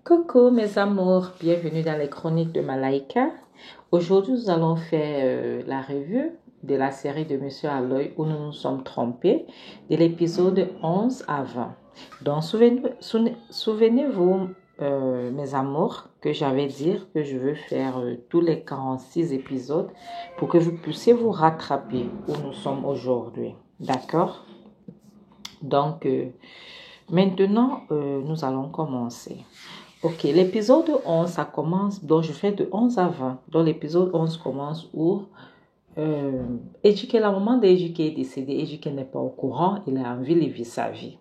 Coucou mes amours, bienvenue dans les chroniques de Malaika. Aujourd'hui, nous allons faire la revue de la série de Monsieur Aloy où nous nous sommes trompés, de l'épisode 11 à 20. Donc, souvenez-vous, mes amours, que j'avais dit que je veux faire tous les 46 épisodes pour que vous puissiez vous rattraper où nous sommes aujourd'hui. D'accord? Donc, maintenant, nous allons commencer. Ok, l'épisode 11, ça commence, donc je fais de 11 à 20. Donc l'épisode 11 commence où la maman d'Ejike est décédée. Ejike n'est pas au courant, il est en ville, il vit sa vie.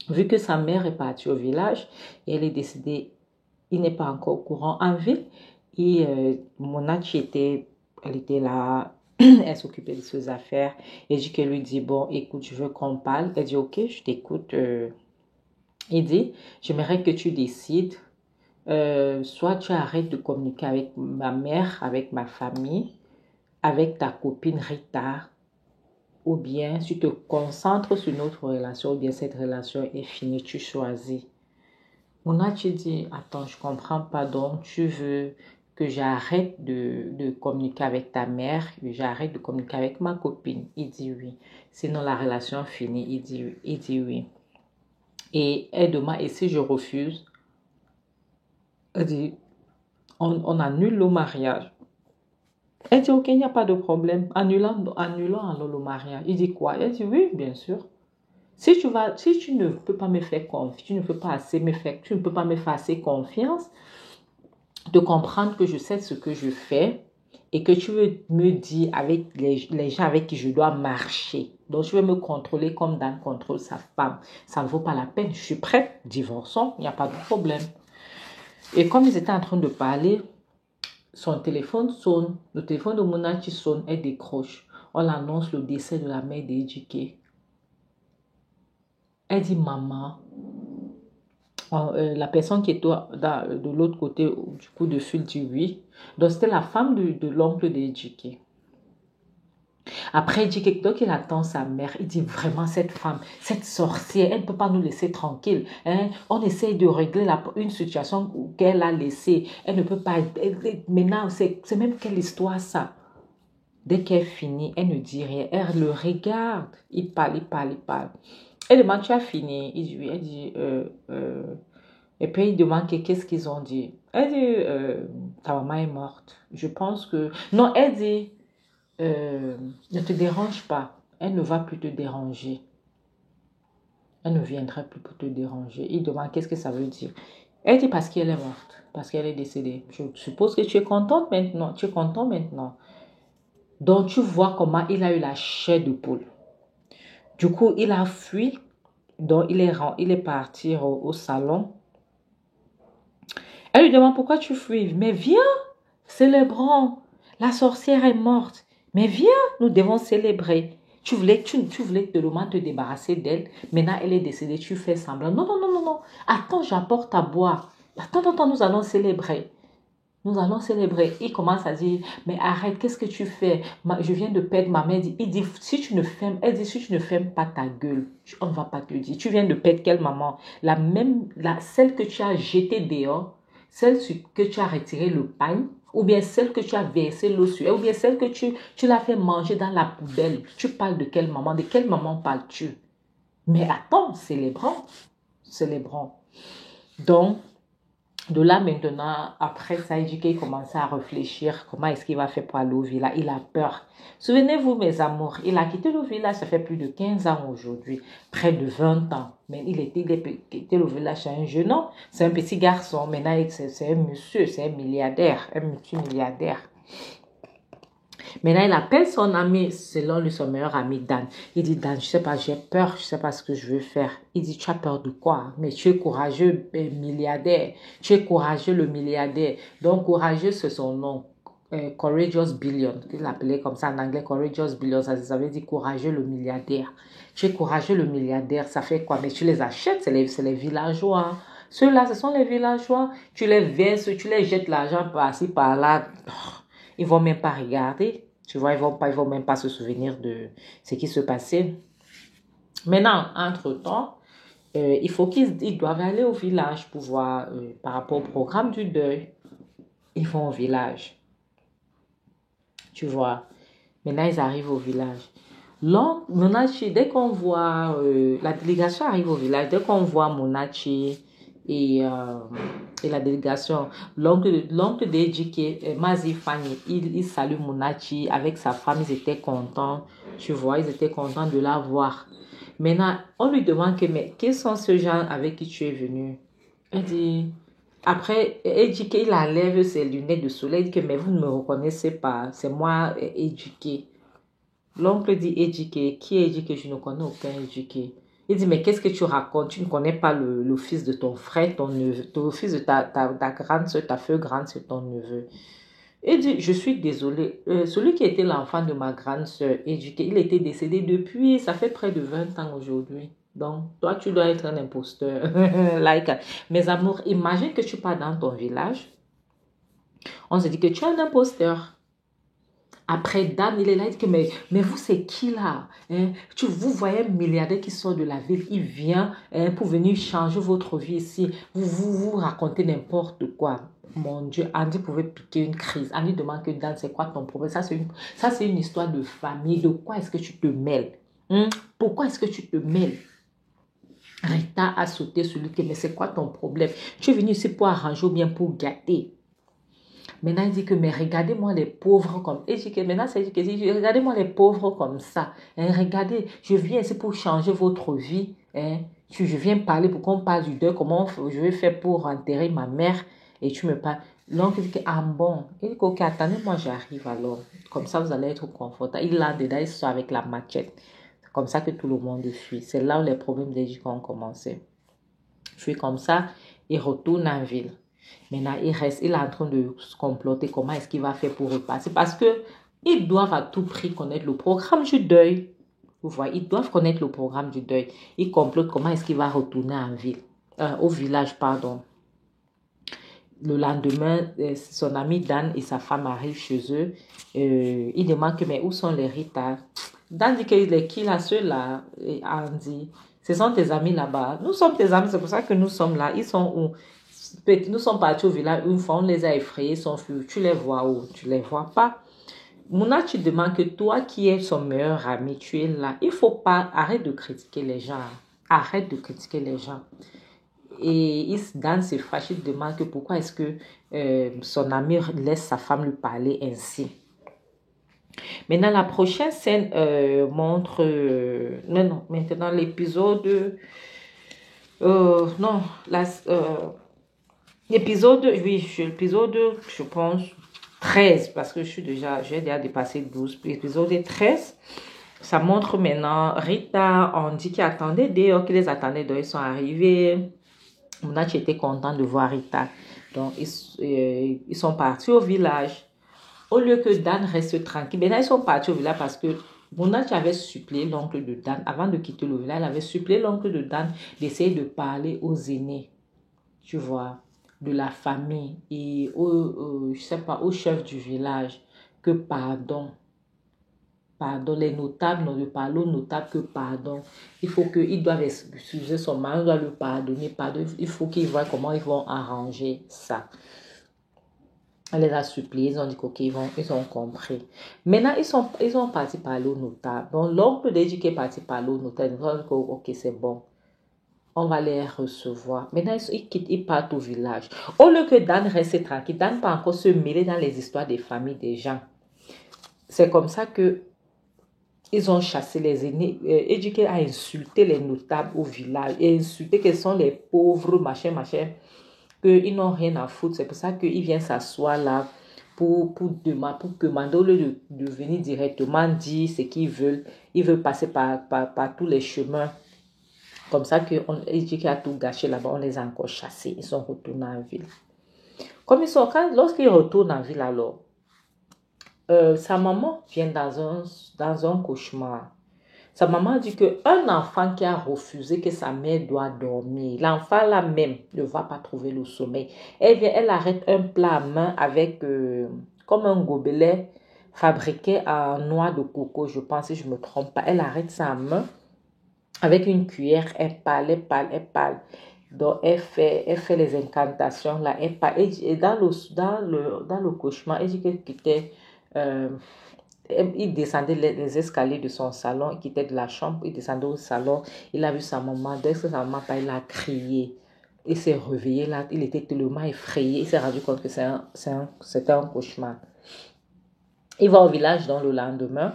Vu que sa mère est partie au village et elle est décédée, il n'est pas encore au courant en ville. Et Monachi elle était là, elle s'occupait de ses affaires. Ejike lui dit, bon, écoute, je veux qu'on parle. Elle dit, ok, je t'écoute. Il dit, j'aimerais que tu décides, soit tu arrêtes de communiquer avec ma mère, avec ma famille, avec ta copine Rita, ou bien tu te concentres sur notre relation, ou bien cette relation est finie, tu choisis. Monachi dit, attends, je comprends pas, donc tu veux que j'arrête de communiquer avec ta mère, que j'arrête de communiquer avec ma copine. Il dit oui, sinon la relation finit, il dit oui. Et elle demande, et si je refuse? Elle dit, on annule le mariage. Elle dit, ok, il n'y a pas de problème. Annulons alors le mariage. Il dit quoi? Elle dit, oui, bien sûr. Si tu ne peux pas me faire confiance, tu ne peux pas me faire assez confiance de comprendre que je sais ce que je fais et que tu veux me dire avec les gens avec qui je dois marcher. Donc, tu veux me contrôler comme Dan contrôle sa femme. Ça ne vaut pas la peine. Je suis prête. Divorçons. Il n'y a pas de problème. Et comme ils étaient en train de parler, son téléphone sonne. Le téléphone de Monachi sonne. Elle décroche. On annonce le décès de la mère d'Ejike. Elle dit, maman, la personne qui était de l'autre côté du coup de fil dit oui. Donc, c'était la femme de l'oncle d'Ejike. Après, Ejike, donc il attend sa mère. Il dit vraiment, cette femme, cette sorcière, elle ne peut pas nous laisser tranquille. Hein? On essaye de régler une situation qu'elle a laissée. Elle ne peut pas. Maintenant, c'est même quelle histoire ça? Dès qu'elle finit, elle ne dit rien. Elle le regarde. Il parle. Elle demande, tu as fini? Il dit oui. Elle dit, et puis il demande qu'est-ce qu'ils ont dit. Elle dit, ta maman est morte. Je pense que... Non, elle dit, ne te dérange pas. Elle ne va plus te déranger. Elle ne viendra plus pour te déranger. Il demande qu'est-ce que ça veut dire. Elle dit parce qu'elle est morte. Parce qu'elle est décédée. Je suppose que tu es contente maintenant. Tu es content maintenant. Donc tu vois comment il a eu la chair de poule. Du coup, il a fui. Donc il est parti au salon. Elle lui demande pourquoi tu fuis. Mais viens, célébrons. La sorcière est morte. Mais viens, nous devons célébrer. Tu voulais te débarrasser d'elle. Maintenant, elle est décédée. Tu fais semblant. Non. Attends, j'apporte à boire. Attends, nous allons célébrer. Nous allons célébrer. Il commence à dire, mais arrête, qu'est-ce que tu fais? Je viens de perdre ma mère. Elle dit, si tu ne fermes pas ta gueule, on ne va pas te dire. Tu viens de perdre quelle maman? Celle que tu as jetée dehors, celle que tu as retiré le pain, ou bien celle que tu as versé l'eau sur elle, ou bien celle que tu l'as fait manger dans la poubelle. Tu parles de quelle maman? De quelle maman parles-tu? Mais attends, célébrons. Donc, de là maintenant, après ça, Ejike commençait à réfléchir comment est-ce qu'il va faire pour aller au village. Il a peur. Souvenez-vous, mes amours, il a quitté le village, ça fait plus de 15 ans aujourd'hui, près de 20 ans. Mais il quitté le village, c'est un jeune homme, c'est un petit garçon. Maintenant, c'est un monsieur, c'est un milliardaire, un multimilliardaire. Maintenant, il appelle son ami, selon lui, son meilleur ami, Dan. Il dit, Dan, je sais pas, j'ai peur, je sais pas ce que je veux faire. Il dit, tu as peur de quoi? Mais tu es courageux, milliardaire. Tu es courageux, le milliardaire. Donc, courageux, c'est son nom. Courageous Billion. Il l'appelait comme ça en anglais, Courageous Billion. Ça veut dire courageux, le milliardaire. Tu es courageux, le milliardaire. Ça fait quoi? Mais tu les achètes, c'est les villageois. Ceux-là, ce sont les villageois. Tu les verses, tu les jettes l'argent par-ci, par-là. Ils vont même pas regarder, tu vois, ils vont même pas se souvenir de ce qui se passait. Maintenant, entre-temps, il faut qu'ils doivent aller au village pour voir par rapport au programme du deuil. Ils vont au village, tu vois. Maintenant, ils arrivent au village. Monachi, dès qu'on voit, la délégation arrive au village, dès qu'on voit Monachi et, euh, et la délégation, l'oncle d'Ejike, Mazi Fanny, il salue Monachi avec sa femme, ils étaient contents, tu vois, ils étaient contents de la voir. Maintenant, on lui demande que, mais quels sont ces gens avec qui tu es venu? Elle dit, après, Ejike, il enlève ses lunettes de soleil, il dit que, mais vous ne me reconnaissez pas, c'est moi, Ejike. L'oncle dit Ejike, qui est Ejike? Je ne connais aucun Ejike. Il dit, mais qu'est-ce que tu racontes? Tu ne connais pas le fils de ton frère, ton neveu, le fils de ta grande soeur, ta feu grande soeur, ton neveu. Il dit, je suis désolé. Celui qui était l'enfant de ma grande soeur, Ejike, il était décédé depuis, ça fait près de 20 ans aujourd'hui. Donc, toi, tu dois être un imposteur. Like, mes amours, imagine que tu pars dans ton village. On se dit que tu es un imposteur. Après, Dan, il est là, il dit que, mais vous, c'est qui là? Hein? Vous voyez un milliardaire qui sort de la ville, il vient pour venir changer votre vie ici. Vous racontez n'importe quoi. Mon Dieu, Andy pouvait piquer une crise. Andy demande que Dan, c'est quoi ton problème? Ça, c'est une histoire de famille. De quoi est-ce que tu te mêles? Hein? Pourquoi est-ce que tu te mêles? Rita a sauté sur lui, mais c'est quoi ton problème? Tu es venu ici pour arranger ou bien pour gâter? Maintenant, il dit que, mais regardez-moi les pauvres comme... Et dit que, maintenant, c'est dit que, regardez-moi les pauvres comme ça. Hein, regardez, je viens ici pour changer votre vie. Hein. Je viens parler pour qu'on parle du deuil, comment je vais faire pour enterrer ma mère. Et tu me parles. L'oncle dit que, ah bon. Il dit que, ok, attendez, moi j'arrive alors. Comme ça, vous allez être confortable. Il l'a dedans, il sort avec la machette. C'est comme ça que tout le monde fuit. C'est là où les problèmes des ont commencé. Fuit comme ça, il retourne en ville. Maintenant, il est en train de se comploter comment est-ce qu'il va faire pour repasser. Parce que ils doivent à tout prix connaître le programme du deuil. Vous voyez, ils doivent connaître le programme du deuil. Ils complotent comment est-ce qu'il va retourner en ville, au village, pardon. Le lendemain, son ami Dan et sa femme arrivent chez eux. Il demande que, mais où sont les Rita? Dan dit qu'il est qui là, ceux-là? Et Andy, ce sont tes amis là-bas. Nous sommes tes amis, c'est pour ça que nous sommes là. Ils sont où? Nous sommes partis au village une fois, on les a effrayés, sont fuis. Tu les vois où? Tu les vois pas. Mouna, tu demandes que toi qui es son meilleur ami, tu es là. Il faut pas, arrête de critiquer les gens. Arrête de critiquer les gens. Et Dan se fâche, il demande que pourquoi est-ce que son ami laisse sa femme lui parler ainsi. Maintenant, la prochaine scène montre... non, maintenant l'épisode... non, l'épisode, oui, l'épisode, je pense, 13, parce que j'ai déjà dépassé 12. L'épisode 13, ça montre maintenant Rita, on dit qu'ils attendaient dehors, qu'ils les attendaient dehors, ils sont arrivés. Monachi était content de voir Rita. Donc, ils sont partis au village. Au lieu que Dan reste tranquille, maintenant ils sont partis au village parce que Monachi avait supplié l'oncle de Dan, avant de quitter le village, il avait supplié l'oncle de Dan d'essayer de parler aux aînés, tu vois, de la famille et je sais pas, au chef du village, que pardon, les notables ne lui parlent aux notables que pardon. Il faut qu'ils doivent excuser son mari, ils doivent le pardonner, pardon. Il faut qu'ils voient comment ils vont arranger ça. Elle les a suppliés, ils ont dit qu'ok, ils ont compris. Maintenant, ils ont parti parler aux notables. Donc, l'oncle d'Eddie est parti parler aux notables. Ils ont dit ok, c'est bon. On va les recevoir. Maintenant, ils partent au village. Au lieu que Dan reste tranquille, Dan ne peut encore se mêler dans les histoires des familles des gens. C'est comme ça que ils ont chassé les aînés. Eddie a insulté les notables au village. Et insulté qu'ils sont les pauvres, machin. Qu'ils n'ont rien à foutre. C'est pour ça qu'il vient s'asseoir là pour demander, au lieu de venir directement dire ce qu'ils veulent. Ils veulent passer par tous les chemins. Comme ça que a tout gâché là-bas, on les a encore chassés. Ils sont retournés en ville. Lorsqu'ils retournent en ville alors, sa maman vient dans un cauchemar. Sa maman dit qu'un enfant qui a refusé que sa mère doit dormir, l'enfant là même ne va pas trouver le sommeil. Elle arrête un plat à main avec comme un gobelet fabriqué en noix de coco, je pense, si je ne me trompe pas. Elle arrête ça à main. Avec une cuillère, elle parle, elle parle, elle parle. Donc, elle fait les incantations là, elle parle. Et dans le cauchemar, elle dit qu'elle quittait, il descendait les escaliers de son salon, il quittait de la chambre, il descendait au salon, il a vu sa maman. Dès que sa maman parle, il a crié. Il s'est réveillé là, il était tellement effrayé, il s'est rendu compte que c'était un cauchemar. Il va au village dans le lendemain.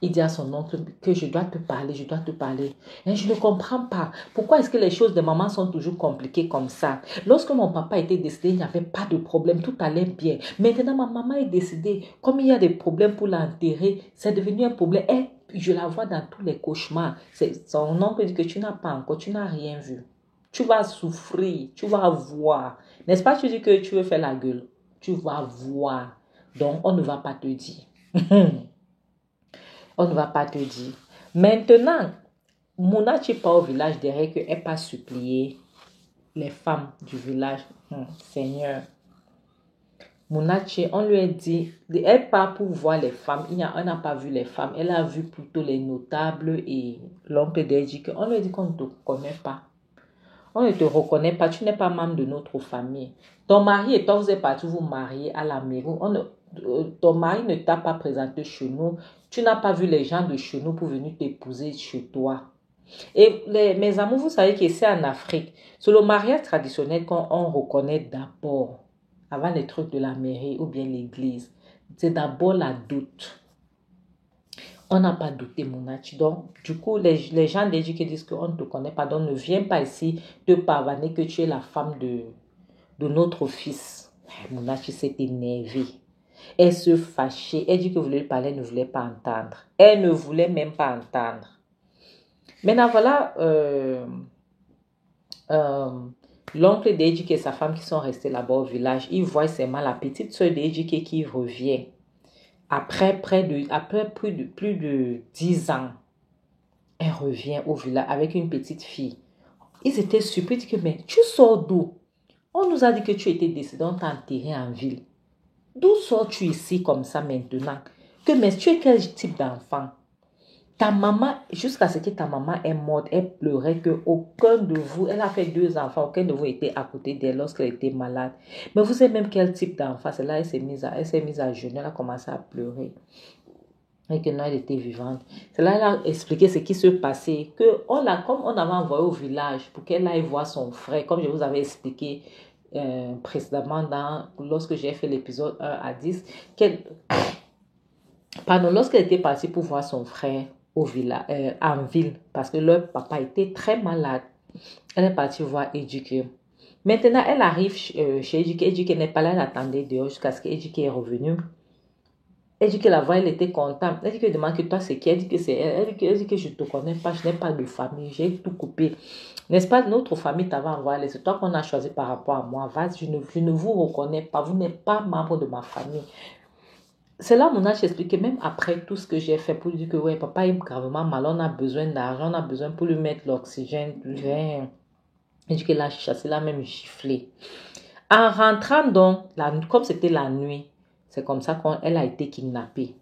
Il dit à son oncle que je dois te parler, je dois te parler. Et je ne comprends pas. Pourquoi est-ce que les choses de maman sont toujours compliquées comme ça? Lorsque mon papa était décédé, il n'y avait pas de problème, tout allait bien. Maintenant, ma maman est décédée. Comme il y a des problèmes pour l'enterrer, c'est devenu un problème. Et je la vois dans tous les cauchemars. Son oncle dit que tu n'as pas encore, tu n'as rien vu. Tu vas souffrir, tu vas voir. N'est-ce pas, tu dis que tu veux faire la gueule? Tu vas voir. Donc, on ne va pas te dire. On ne va pas te dire. Maintenant, Monachi part au village derrière qu'elle pas supplier les femmes du village. Seigneur. Monachi, on lui a dit, elle part pour voir les femmes. Elle n'a pas vu les femmes. Elle a vu plutôt les notables et l'oncle d'Edjike. On lui a dit qu'on ne te connaît pas. On ne te reconnaît pas. Tu n'es pas membre de notre famille. Ton mari et toi, vous êtes partis vous marier à la mairie. Ton mari ne t'a pas présenté chez nous. Tu n'as pas vu les gens de chez nous pour venir t'épouser chez toi. Et mes amours, vous savez que c'est en Afrique. C'est le mariage traditionnel qu'on reconnaît d'abord, avant les trucs de la mairie ou bien l'église. C'est d'abord la doute. On n'a pas douté, Monachi. Donc, du coup, les gens qui disent qu'on ne te connaît pas, donc ne viens pas ici te pavaner que tu es la femme de notre fils. Monachi s'est énervée. Elle se fâchait. Elle dit que voulait lui parler, elle ne voulait pas entendre. Elle ne voulait même pas entendre. Maintenant, voilà l'oncle d'Edjike et sa femme qui sont restés là-bas au village. Ils voient seulement la petite soeur d'Edjike qui revient. Après plus de 10 ans, elle revient au village avec une petite fille. Ils étaient surpris. Ils disent que, mais tu sors d'où? On nous a dit que tu étais décédé, on t'a enterré en ville. D'où sors-tu ici comme ça maintenant? Mais tu es quel type d'enfant? Ta maman, jusqu'à ce que ta maman est morte, elle pleurait que aucun de vous, elle a fait 2 enfants, aucun de vous était à côté d'elle lorsqu'elle était malade. Mais vous savez même quel type d'enfant? C'est là elle s'est mise à jeûner, elle a commencé à pleurer. Et que non, elle était vivante. C'est là elle a expliqué ce qui se passait. Comme on avait envoyé au village pour qu'elle aille voir son frère, comme je vous avais expliqué précédemment lorsque j'ai fait l'épisode 1 à 10, lorsqu'elle était partie pour voir son frère au village, en ville, parce que leur papa était très malade, elle est partie voir Edjike. Maintenant, elle arrive chez Edjike. Edjike n'est pas là, elle attendait dehors jusqu'à ce qu'Edjike est revenu. Edjike la voit, elle était contente. Edjike demande que toi, c'est qui? Elle dit que c'est elle. Elle dit que je ne te connais pas, je n'ai pas de famille, j'ai tout coupé. N'est-ce pas, notre famille t'avait envoyé, c'est toi qu'on a choisi par rapport à moi. Je ne vous reconnais pas, vous n'êtes pas membre de ma famille. C'est là mon âge expliqué, même après tout ce que j'ai fait pour lui dire que ouais, papa est gravement mal, on a besoin d'argent, on a besoin pour lui mettre l'oxygène. Et dit qu'elle a chassé, l'a même giflé. En rentrant donc, comme c'était la nuit, c'est comme ça qu'elle a été kidnappée.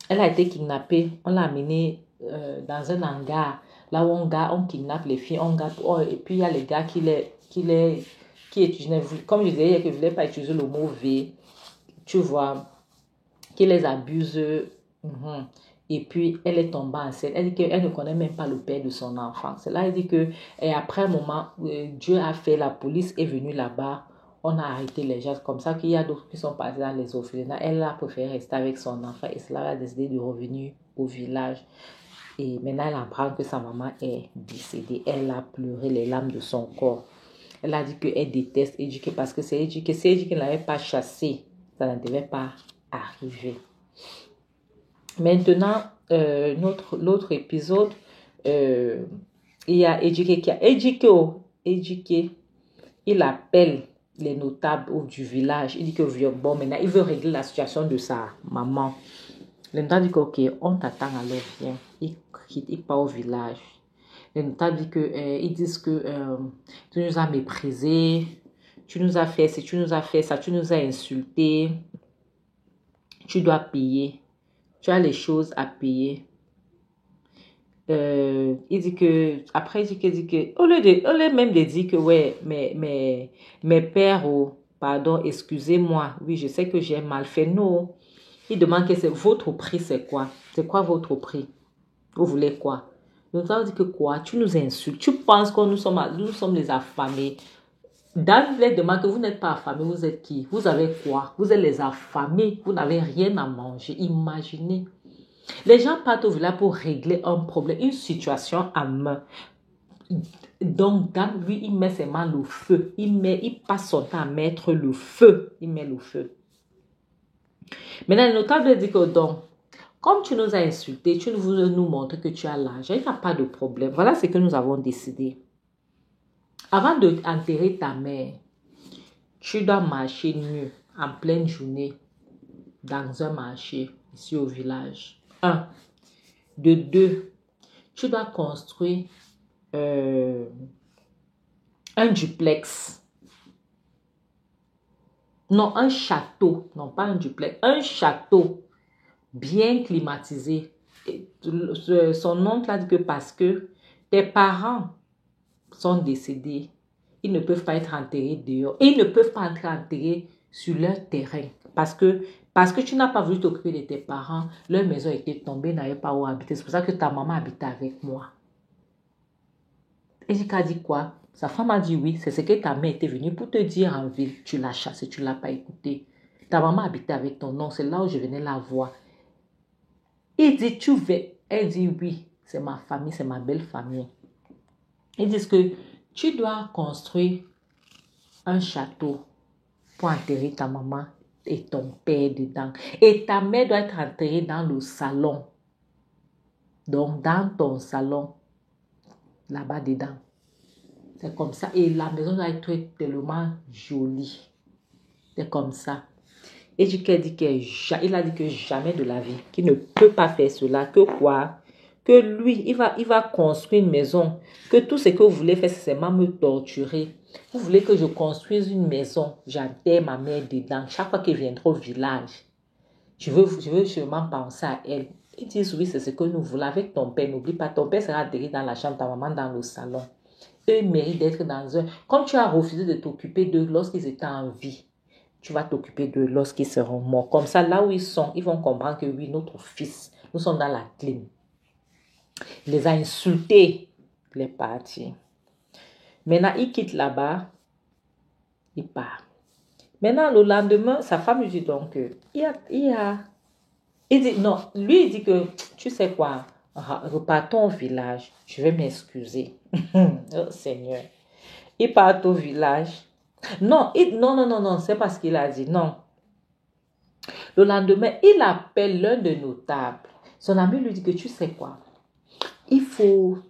Elle a été kidnappée, on l'a amenée dans un hangar, là où on kidnappe les filles, et puis il y a les gars qui étudient, comme je disais, qu'ils ne voulaient pas utiliser le mot V, tu vois, qui les abuse. Et puis, elle est tombée enceinte. Elle dit qu'elle ne connaît même pas le père de son enfant. C'est là, elle dit que, et après un moment, Dieu a fait, la police est venue là-bas. On a arrêté les gens. Comme ça qu'il y a d'autres qui sont passés dans les orphelinats. Elle a préféré rester avec son enfant. Et cela a décidé de revenir au village. Et maintenant, elle apprend que sa maman est décédée. Elle a pleuré les larmes de son corps. Elle a dit qu'elle déteste Edjike parce que c'est Edjike. Si Edjike ne l'avait pas chassée, ça ne devait pas arriver. Maintenant, l'autre épisode, il y a Edjike Edjike, il appelle les notables du village. Il dit que bon, maintenant, il veut régler la situation de sa maman. Les notables disent que, ok, on t'attend, alors viens. Il part au village. Les notables disent que tu nous as méprisés, tu nous as fait ça, tu nous as insultés, tu dois payer. Tu as les choses à payer. il dit que, après, il dit que, au lieu même de dire que, ouais, mes pères, oh, pardon, excusez-moi, oui, je sais que j'ai mal fait, non. Il demande que c'est votre prix, c'est quoi? C'est quoi votre prix? Vous voulez quoi? Donc, ça veut dire que quoi? Tu nous insultes. Tu penses que nous sommes les affamés. Dans les demandes que vous n'êtes pas affamés, vous êtes qui? Vous avez quoi? Vous êtes les affamés. Vous n'avez rien à manger. Imaginez. Les gens partent au village pour régler un problème, une situation à main. Donc, Dan, lui, il met ses mains au feu. Il passe son temps à mettre le feu. Il met le feu. Maintenant, le notable dit que donc, comme tu nous as insultés, tu veux nous montrer que tu as l'argent, il n'y a pas de problème. Voilà ce que nous avons décidé. Avant d'enterrer ta mère, tu dois marcher nu en pleine journée dans un marché ici au village. Un. De deux, tu dois construire un duplex. Non, un château. Non, pas un duplex. Un château bien climatisé. Et son oncle a dit que parce que tes parents sont décédés, ils ne peuvent pas être enterrés dehors. Et ils ne peuvent pas être enterrés sur leur terrain. Parce que tu n'as pas voulu t'occuper de tes parents, leur maison était tombée, ils n'avaient pas où habiter. C'est pour ça que ta maman habitait avec moi. Et Jika a dit quoi? Sa femme a dit oui, c'est ce que ta mère était venue pour te dire en ville. Tu l'as chassée, tu ne l'as pas écouté. Ta maman habitait avec ton nom, c'est là où je venais la voir. Il dit, tu veux? Elle dit oui, c'est ma famille, c'est ma belle famille. Ils disent que tu dois construire un château pour enterrer ta maman et ton père dedans. Et ta mère doit être enterrée dans le salon. Donc, dans ton salon, là-bas dedans. C'est comme ça. Et la maison doit être tellement jolie. C'est comme ça. Et il a dit que jamais de la vie, qu'il ne peut pas faire cela. Que quoi? Que lui, il va construire une maison. Que tout ce que vous voulez faire, c'est seulement me torturer. Vous voulez que je construise une maison. J'enterre ma mère dedans. Chaque fois qu'elle viendra au village, je veux seulement penser à elle. Ils disent oui, c'est ce que nous voulons avec ton père. N'oublie pas, ton père sera enterré dans la chambre, ta maman dans le salon. Eux, ils méritent d'être dans un... Comme tu as refusé de t'occuper d'eux lorsqu'ils étaient en vie, tu vas t'occuper d'eux lorsqu'ils seront morts. Comme ça, là où ils sont, ils vont comprendre que oui, notre fils, nous sommes dans la clim. Il les a insultés. Il est parti. Maintenant, il quitte là-bas. Il part. Maintenant, le lendemain, sa femme lui dit donc, il dit, non, lui, il dit que, tu sais quoi, repartons au village. Je vais m'excuser. Oh Seigneur. Il part au village. Non, non, c'est pas ce qu'il a dit, non. Le lendemain, il appelle l'un de nos tables. Son ami lui dit que tu sais quoi, il faut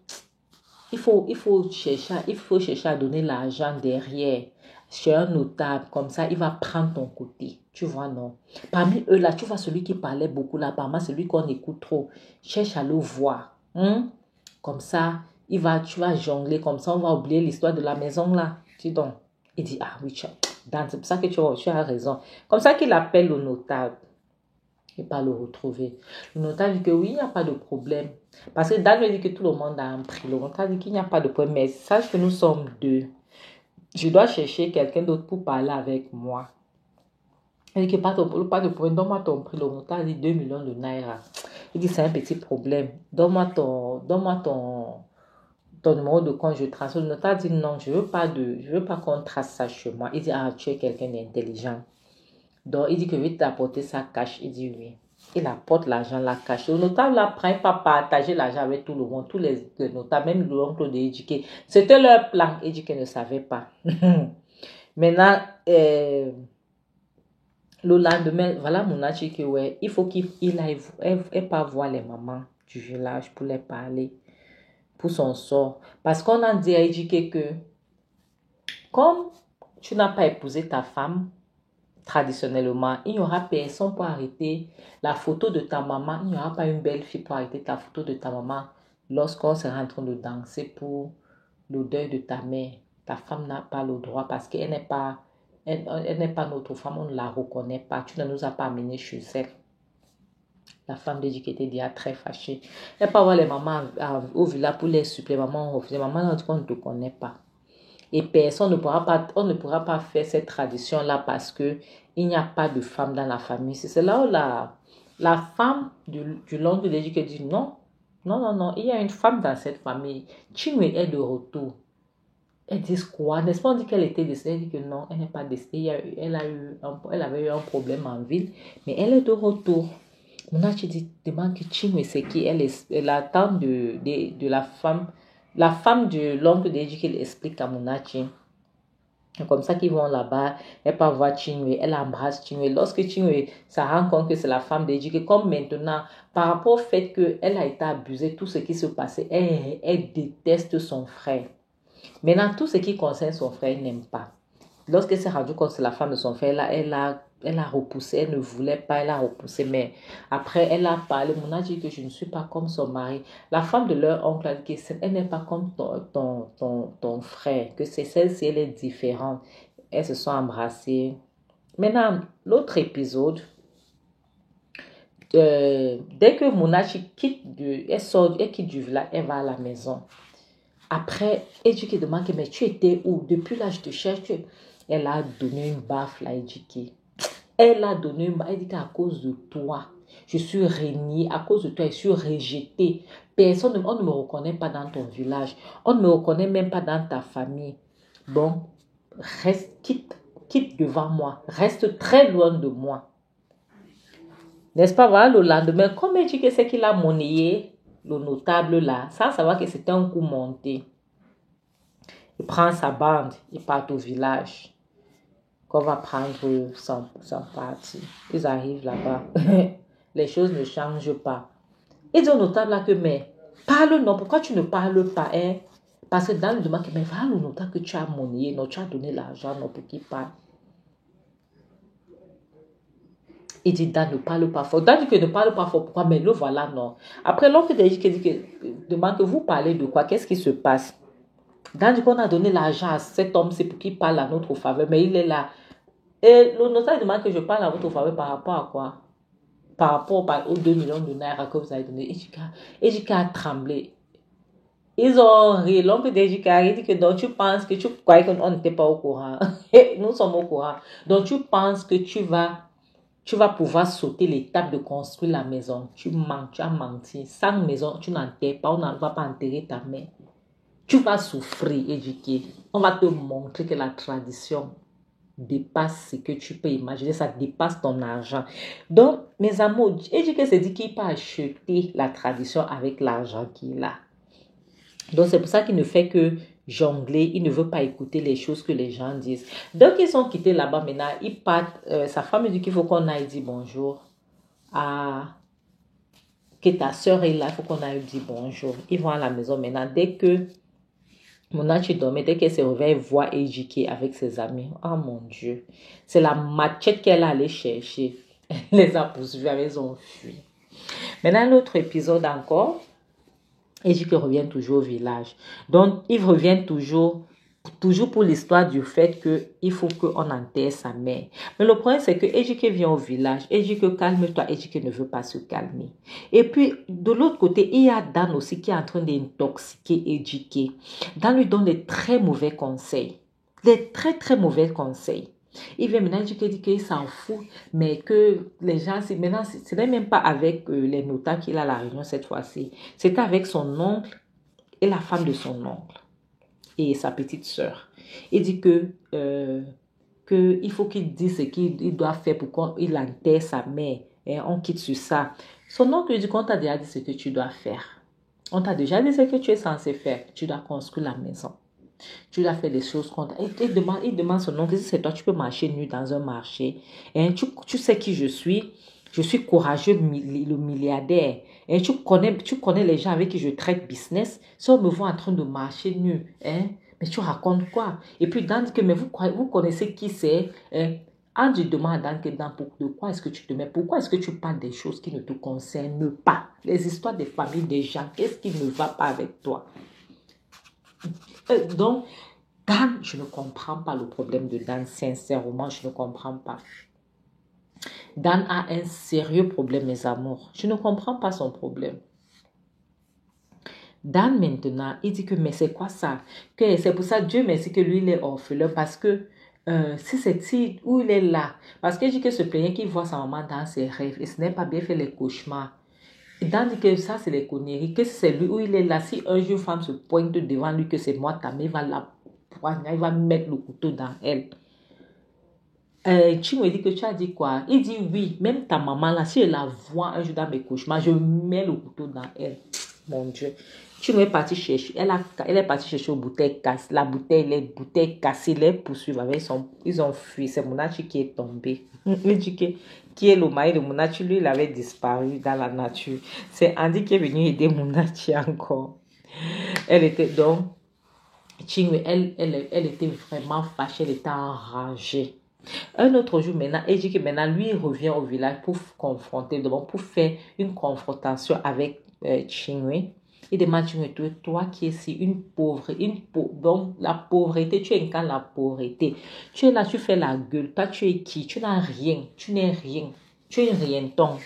chercher à donner l'argent derrière chez un notable. Comme ça, il va prendre ton côté. Tu vois, non? Parmi eux, là, tu vois celui qui parlait beaucoup là, par celui qu'on écoute trop. Cherche à le voir. Comme ça, tu vas jongler. Comme ça, on va oublier l'histoire de la maison là. Tu donc. Il dit, ah oui, c'est pour ça que tu as raison. Comme ça qu'il appelle le notable. Et pas le retrouver. Le notable dit que oui, il n'y a pas de problème. Parce que Dan lui dit que tout le monde a un prix. Le notable dit qu'il n'y a pas de problème. Mais sache que nous sommes deux. Je dois chercher quelqu'un d'autre pour parler avec moi. Il dit que pas de problème. Donne-moi ton prix. Le notable dit 2 millions de naira. Il dit c'est un petit problème. Donne-moi ton numéro de compte. Je transfère. Le notable dit non, je veux pas qu'on trace ça chez moi. Il dit ah, tu es quelqu'un d'intelligent. Donc, il dit que oui, t'apporter sa cash. Il dit oui. Il apporte l'argent, la cache. Le notable n'apprend pas partager l'argent avec tout le monde. Tous les notables, même l'oncle de Éduqué. C'était leur plan. Éduqué ne savait pas. Maintenant, le lendemain, voilà mon âge que ouais, il faut qu'il aille pas voir les mamans du village pour les parler, pour son sort. Parce qu'on a dit à Éduqué que comme tu n'as pas épousé ta femme, traditionnellement, il n'y aura personne pour arrêter la photo de ta maman. Il n'y aura pas une belle fille pour arrêter ta photo de ta maman lorsqu'on sera en train de danser pour le deuil de ta mère. Ta femme n'a pas le droit parce qu'elle n'est pas, elle n'est pas notre femme, on ne la reconnaît pas. Tu ne nous as pas amené chez elle. La femme de Eddie qui était déjà très fâchée. Elle peut voir les mamans au village pour les suppléer. Maman, maman, on ne te connaît pas. Et personne ne pourra pas, on ne pourra pas faire cette tradition-là parce que il n'y a pas de femme dans la famille. C'est là où la femme du l'oncle de Eddie qui dit non, non, non, non, il y a une femme dans cette famille. Chinwe est de retour. Elles disent quoi? N'est-ce pas, on dit qu'elle était décédée? Elle dit que non, elle n'est pas décédée. Elle avait eu un problème en ville, mais elle est de retour. Monachi dit, demande que Chinwe c'est qui? Elle est la tante de la femme de l'oncle d'Eji qui explique à Monachi. Comme ça qu'ils vont là-bas, elle peut voir Chinwe, elle embrasse Chinwe. Lorsque Chinwe se rend compte que c'est la femme d'Eji, comme maintenant, par rapport au fait qu'elle a été abusée, tout ce qui se passait, elle déteste son frère. Maintenant, tout ce qui concerne son frère, elle n'aime pas. Lorsqu'elle s'est rendue compte que c'est la femme de son frère, elle a repoussé, elle ne voulait pas, elle a repoussé. Mais après, elle a parlé, on a dit que je ne suis pas comme son mari. La femme de leur oncle a dit qu'elle n'est pas comme ton frère, que c'est celle-ci, elle est différente. Elles se sont embrassées. Maintenant, l'autre épisode, dès que Monachi elle quitte du village, elle va à la maison. Après, Ejike demande, mais tu étais où? Depuis là, je te cherche. Elle a donné une baffe à Ejike. Elle a donné une baffe. Elle dit qu'à cause de toi, je suis régnée. À cause de toi, je suis rejetée. Personne, on ne me reconnaît pas dans ton village. On ne me reconnaît même pas dans ta famille. Bon, quitte devant moi. Reste très loin de moi. N'est-ce pas? Voilà, le lendemain, comme Ejike sait qu'il a monnayé le notable là, sans savoir que c'était un coup monté. Il prend sa bande, il part au village. Qu'on va prendre son parti. Ils arrivent là-bas. Les choses ne changent pas. Il dit au notable là que, mais parle non, pourquoi tu ne parles pas, hein? Parce que dans le demande, mais voilà le notable que tu as monnayé, non, tu as donné l'argent, non, pour qu'il parle. Il dit, Dan, ne parle pas fort. Dan dit que ne parle pas fort. Pourquoi? Mais le voilà, non. Après, l'oncle dit que demande que vous parlez de quoi? Qu'est-ce qui se passe? Dan dit qu'on a donné l'argent à cet homme, c'est pour qu'il parle à notre faveur. Mais il est là. Et le notaire demande que je parle à votre faveur par rapport à quoi? Par rapport aux 2 millions de naira que vous avez donné. Ejika a tremblé. Ils ont ri. L'oncle d'Ejika a dit que donc tu penses que tu croyais qu'on n'était pas au courant. Nous sommes au courant. Donc tu penses que tu vas pouvoir sauter l'étape de construire la maison. Tu mens, tu as menti. Sans maison, tu n'enterres pas. On ne va pas enterrer ta mère. Tu vas souffrir, Ejike. On va te montrer que la tradition dépasse ce que tu peux imaginer. Ça dépasse ton argent. Donc, mes amours, Ejike s'est dit qu'il peut acheter la tradition avec l'argent qu'il a. Donc, c'est pour ça qu'il ne fait que jongler. Il ne veut pas écouter les choses que les gens disent. Donc, ils sont quittés là-bas maintenant. Ils partent. Sa femme dit qu'il faut qu'on aille dire bonjour que ta soeur est là. Il faut qu'on aille dire bonjour. Ils vont à la maison maintenant. Dès que Monachi dormait, dès qu'elle se réveille, voit Ejike avec ses amis. Oh mon Dieu. C'est la machette qu'elle allait chercher. Elle les a poursuivis, ils ont fui. Maintenant, l'autre épisode encore. Ejike revient toujours au village. Donc, il revient toujours pour l'histoire du fait qu'il faut qu'on enterre sa mère. Mais le problème, c'est que Ejike vient au village. Ejike, calme-toi. Ejike ne veut pas se calmer. Et puis, de l'autre côté, il y a Dan aussi qui est en train d'intoxiquer Ejike. Dan lui donne des très mauvais conseils. Des très, très mauvais conseils. Il vient maintenant, Ejike dit qu'il s'en fout, mais que les gens, maintenant, ce n'est même pas avec les notables qu'il a la réunion cette fois-ci. C'était avec son oncle et la femme de son oncle et sa petite sœur. Il dit que il faut qu'il dise ce qu'il doit faire pour qu'il enterre sa mère. Et on quitte sur ça. Son oncle lui dit qu'on t'a déjà dit ce que tu dois faire. On t'a déjà dit ce que tu es censé faire. Tu dois construire la maison. Tu dois faire des choses contre. Il demande son oncle, si c'est toi, tu peux marcher nu dans un marché. Et tu sais qui je suis. Je suis courageux, le milliardaire. Et tu connais les gens avec qui je traite business. Si on me voit en train de marcher nu, mais tu racontes quoi? Et puis Dan dit que, mais vous connaissez qui c'est? Andy demande à Dan que de quoi est-ce que tu te mets? Pourquoi est-ce que tu parles des choses qui ne te concernent pas? Les histoires des familles des gens, qu'est-ce qui ne va pas avec toi? Donc, Dan, je ne comprends pas le problème de Dan, sincèrement, je ne comprends pas. Dan a un sérieux problème, mes amours. Je ne comprends pas son problème. Dan, maintenant, il dit que, mais c'est quoi ça? Que c'est pour ça, Dieu merci que lui, il est orphelin parce que si c'est si, où il est là, parce qu'il dit que se plaignait qu'il voit sa maman dans ses rêves et ce n'est pas bien fait les cauchemars. Et Dan dit que ça, c'est les conneries, que c'est lui où il est là. Si un jour, une femme se pointe devant lui, que c'est moi, ta mère, il va la poignarder, il va mettre le couteau dans elle. Tu me dis que tu as dit quoi? Il dit oui, même ta maman là, si elle la voit un jour dans mes cauchemars, je mets le couteau dans elle. Mon Dieu. Tu es parti chercher, elle est partie chercher une bouteille cassée. La bouteille, les bouteilles cassées, les poursuivent avec ils ont fui. C'est Monachi qui est tombé. Il dit que, qui est le mari de Monachi, lui, il avait disparu dans la nature. C'est Andy qui est venu aider Monachi encore. Elle était donc, Chingwe, elle était vraiment fâchée, elle était enragée. Un autre jour, maintenant, elle dit que maintenant, lui, il revient au village pour confronter, donc pour faire une confrontation avec Chingwe. Il demande Chingwe, toi qui es ici, donc la pauvreté, tu incarnes la pauvreté. Tu es là, tu fais la gueule. Toi, tu es qui? Tu n'as rien, tu n'es rien. Tu es rien, donc.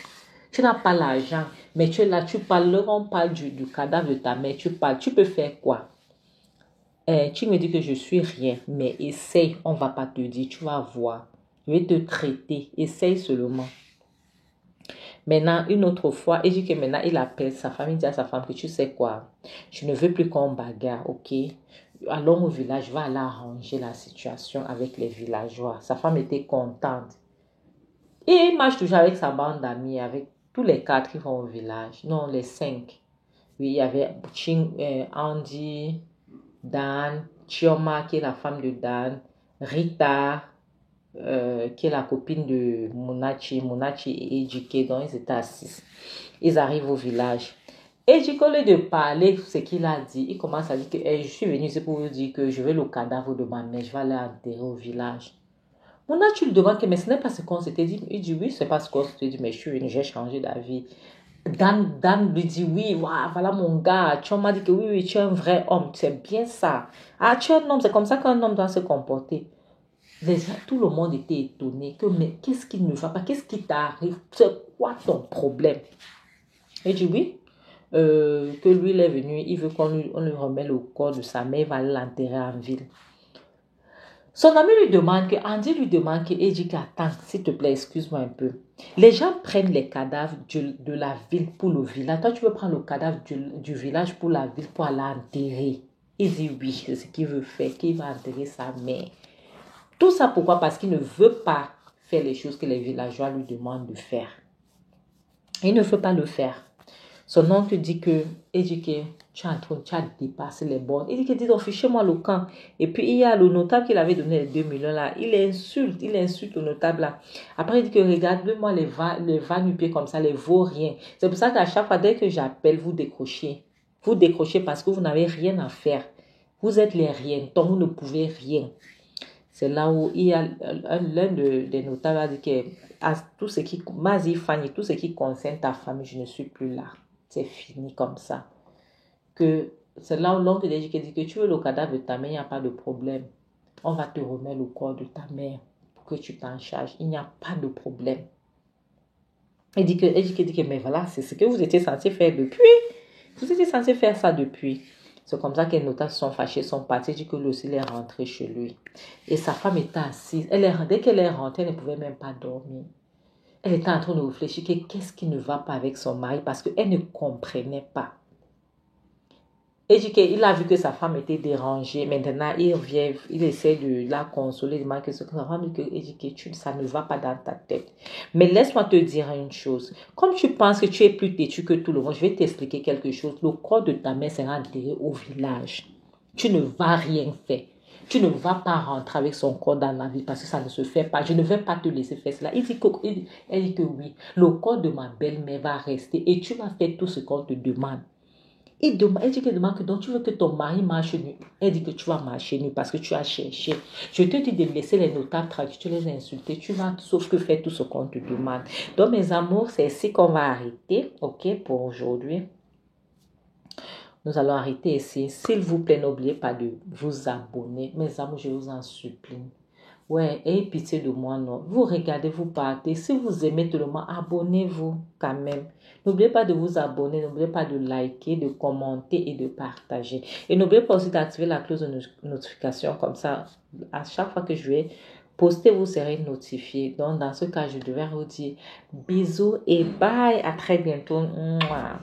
Tu n'as pas l'argent, mais tu es là, tu parles, on parle du cadavre de ta mère, tu parles, tu peux faire quoi? Tu me dis que je suis rien, mais essaye, on ne va pas te dire, tu vas voir. Je vais te traiter, essaye seulement. Maintenant, une autre fois, il dit que maintenant, il appelle sa femme, il dit à sa femme que tu sais quoi, je ne veux plus qu'on bagarre, ok? Allons au village, va aller arranger la situation avec les villageois. Sa femme était contente. Et il marche toujours avec sa bande d'amis, avec tous les quatre qui vont au village. Non, les cinq. Oui, il y avait Andy, Dan, Chioma qui est la femme de Dan, Rita qui est la copine de Munachi et Ejike, donc ils étaient assis. Ils arrivent au village. Ejike, au lieu de parler ce qu'il a dit, il commence à dire que je suis venu ici pour vous dire que je veux le cadavre de ma mère, je vais aller enterrer au village. Munachi lui demande que mais ce n'est pas ce qu'on s'était dit. Il dit oui, c'est pas ce qu'on s'était dit, mais je suis venu, j'ai changé d'avis. Dan lui dit oui, voilà mon gars. Tu m'as dit que oui, tu es un vrai homme, c'est bien ça. Ah, tu es un homme, c'est comme ça qu'un homme doit se comporter. Tout le monde était étonné que mais qu'est-ce qui ne va pas, qu'est-ce qui t'arrive, c'est quoi ton problème? Il dit oui, que lui il est venu, il veut qu'on lui remette le corps de sa mère, il va l'enterrer en ville. Son ami lui demande que, Andy lui demande que, et dit attends, s'il te plaît, excuse-moi un peu. Les gens prennent les cadavres de la ville pour le village. Toi, tu veux prendre le cadavre du village pour la ville pour aller enterrer. Il dit oui, c'est ce qu'il veut faire, qu'il va enterrer sa mère. Tout ça pourquoi? Parce qu'il ne veut pas faire les choses que les villageois lui demandent de faire. Il ne veut pas le faire. Son oncle dit que, tu as dépassé les bornes. Il dit que, dis donc, fichez-moi le camp. Et puis, il y a le notable qui avait donné les 2 millions là. Il insulte le notable là. Après, il dit que, regarde-moi les va-nu-pieds comme ça, les vauriens. C'est pour ça qu'à chaque fois, dès que j'appelle, vous décrochez. Vous décrochez parce que vous n'avez rien à faire. Vous êtes les riens, donc vous ne pouvez rien. C'est là où il y a l'un des notables a dit que tout ce qui, Mazi Fanny, tout ce qui concerne ta famille, je ne suis plus là. C'est fini comme ça. Que c'est là où l'oncle dit que tu veux le cadavre de ta mère, il n'y a pas de problème. On va te remettre le corps de ta mère pour que tu t'en charges. Il n'y a pas de problème. Il dit que mais voilà, c'est ce que vous étiez censé faire depuis. Vous étiez censé faire ça depuis. C'est comme ça que les notables sont fâchés, sont partis, dit que lui aussi il est rentré chez lui. Et sa femme était assise. Dès qu'elle est rentrée, elle ne pouvait même pas dormir. Elle était en train de réfléchir qu'est-ce qui ne va pas avec son mari parce qu'elle ne comprenait pas. Et il a vu que sa femme était dérangée. Maintenant, il revient, il essaie de la consoler. Il demande que sa femme dit que ça ne va pas dans ta tête. Mais laisse-moi te dire une chose. Comme tu penses que tu es plus têtu que tout le monde, je vais t'expliquer quelque chose. Le corps de ta mère sera enterré au village. Tu ne vas rien faire. Tu ne vas pas rentrer avec son corps dans la vie parce que ça ne se fait pas. Je ne vais pas te laisser faire cela. Elle dit que oui, le corps de ma belle-mère va rester et tu vas faire tout ce qu'on te demande. Elle dit qu'elle demande que donc tu veux que ton mari marche nu. Elle dit que tu vas marcher nu parce que tu as cherché. Je te dis de laisser les notables tranquilles, tu les insulter, tu vas sauf que faire tout ce qu'on te demande. Donc mes amours, c'est ici qu'on va arrêter, ok, pour aujourd'hui. Nous allons arrêter ici. S'il vous plaît, n'oubliez pas de vous abonner. Mes amours, je vous en supplie. Ouais, ayez pitié de moi, non. Vous regardez, vous partez. Si vous aimez tout le monde, abonnez-vous quand même. N'oubliez pas de vous abonner, n'oubliez pas de liker, de commenter et de partager. Et n'oubliez pas aussi d'activer la cloche de notification, comme ça, à chaque fois que je vais poster, vous serez notifié. Donc, dans ce cas, je devrais vous dire bisous et bye. À très bientôt. Mouah.